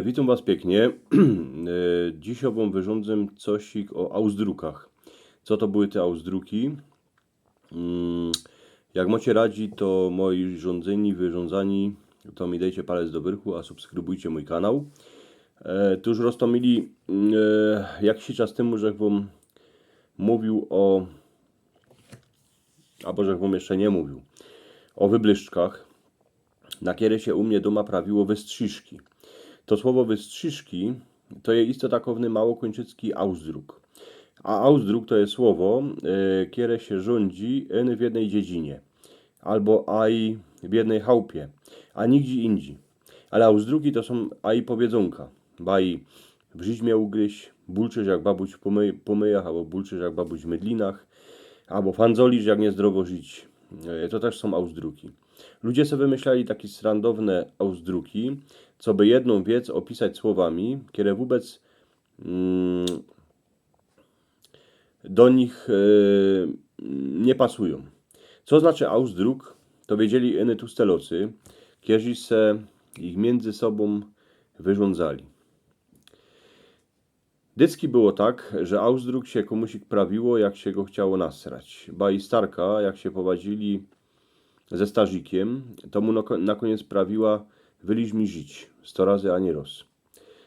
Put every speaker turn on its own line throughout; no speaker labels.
Witam Was pięknie. Dzisiaj Wam wyrządzę cosik o Ausdruckach. Co to były te Ausdrucki? Jak macie radzi, to moi wyrządzani, to mi dajcie palec do wyrchu, a subskrybujcie mój kanał. Tu już roztomili jakiś czas temu, że Wam mówił o... albo że Wam jeszcze nie mówił. O wyblyszczkach. Na kiedy się u mnie doma prawiło wystrzyżki. To słowo wystrzyżki to jest istotnie małokończycki Ausdruck. A Ausdruck to jest słowo, które się rządzi w jednej dziedzinie. Albo aj w jednej chałupie, a nigdzie indziej. Ale Ausdrucki to są aj powiedzonka. Baj w żyć miał ugryźć, bulczysz jak babuś w pomyjach, albo bulczysz jak babuś w mydlinach, albo fanzolisz jak niezdrowo żyć. To też są Ausdrucki. Ludzie sobie wymyślali takie srandowne Ausdrucki, co by jedną wiec opisać słowami, które wobec do nich nie pasują. Co znaczy Ausdruck, to wiedzieli iny tustelocy, którzy se ich między sobą wyrządzali. Dycki było tak, że Ausdruck się komuś prawiło, jak się go chciało nasrać. Ba i starka, jak się powadzili ze starzikiem, to mu na koniec prawiła: wyliź mi żyć, 100 razy ani roz.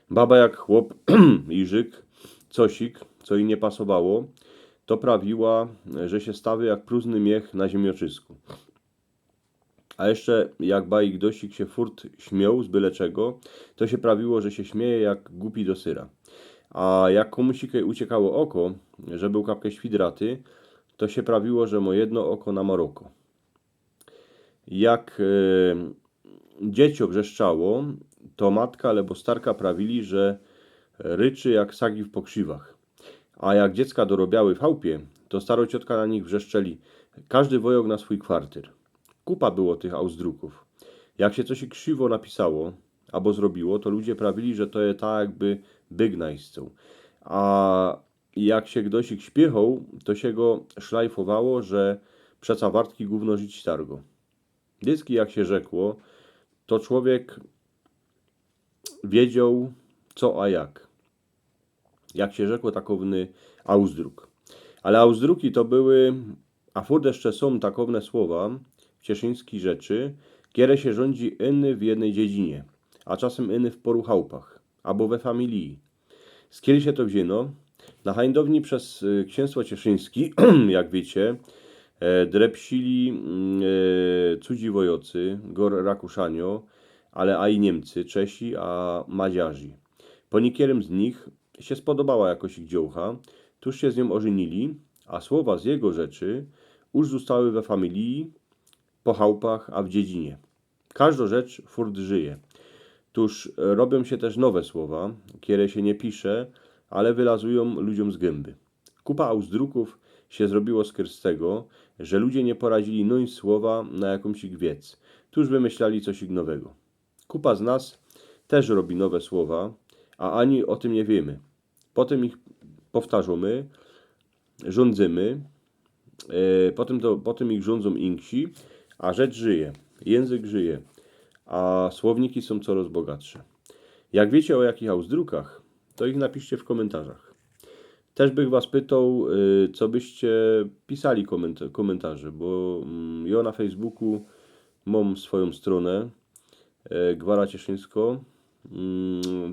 Baba jak chłop, Iżyk, cosik, co jej nie pasowało, to prawiła, że się stawy jak próżny miech na ziemioczysku. A jeszcze jak bajik dosik się furt śmiał z byle czego, to się prawiło, że się śmieje jak głupi do syra. A jak komuś uciekało oko, że był kapkę świdraty, to się prawiło, że ma jedno oko na Maroko. Jak dziecię wrzeszczało, to matka albo starka prawili, że ryczy jak sagi w pokrzywach. A jak dziecka dorobiały w chałupie, to starociotka na nich wrzeszczeli: każdy wojok na swój kwartyr. Kupa było tych Ausdrucków. Jak się coś krzywo napisało albo zrobiło, to ludzie prawili, że to jest tak jakby byk naiscą. A jak się ktoś śpiechał, to się go szlajfowało, że przeca wartki gówno żyć targo. Dyski, jak się rzekło, to człowiek wiedział co a jak. Jak się rzekło, takowny Ausdruck. Ale Ausdrucki to były, a furt jeszcze są takowne słowa w cieszyńskiej rzeczy, które się rządzi inny w jednej dziedzinie, a czasem inny w poru chałupach, albo we familii. Z kiedy się to wzięło? Na hańdowni przez księstwo cieszyńskie, jak wiecie, drepsili cudzi wojocy, gor Rakuszanio, ale a i Niemcy, Czesi, a Madziarzy. Po niekierym z nich się spodobała jakoś ich dziołcha, tuż się z nią ożenili, a słowa z jego rzeczy już zostały we familii, po chałupach, a w dziedzinie. Każda rzecz furt żyje. Tuż robią się też nowe słowa, które się nie pisze, ale wylazują ludziom z gęby. Kupa Ausdrucków się zrobiło z tego, że ludzie nie poradzili noń słowa na jakąś ich wiec. Tuż wymyślali coś nowego. Kupa z nas też robi nowe słowa, a ani o tym nie wiemy. Potem ich powtarzamy, rządzimy, potem ich rządzą inksi, a rzecz żyje, język żyje, a słowniki są coraz bogatsze. Jak wiecie o jakich Ausdruckach, to ich napiszcie w komentarzach. Też bych was pytał, co byście pisali komentarze, bo ja na Facebooku mam swoją stronę Gwara Cieszyńsko.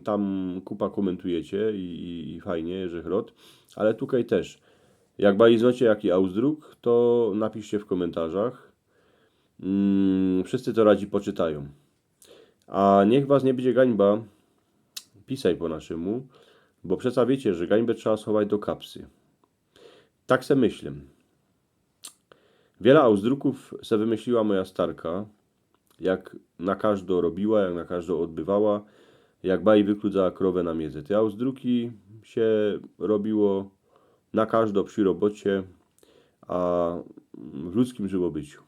Tam kupa komentujecie i fajnie, że chrot. Ale tutaj też. Jak balizocie jaki Ausdruck, to napiszcie w komentarzach. Wszyscy to radzi poczytają. A niech was nie będzie gańba, pisaj po naszemu, bo przecież wiecie, że gańbę trzeba schować do kapsy. Tak se myślę. Wiele Ausdrucków se wymyśliła moja starka, jak na każdą robiła, jak na każdą odbywała, jak baj wykludzała krowę na miedzę. Te Ausdrucki się robiło na każdą przy robocie, a w ludzkim żyłobyciu.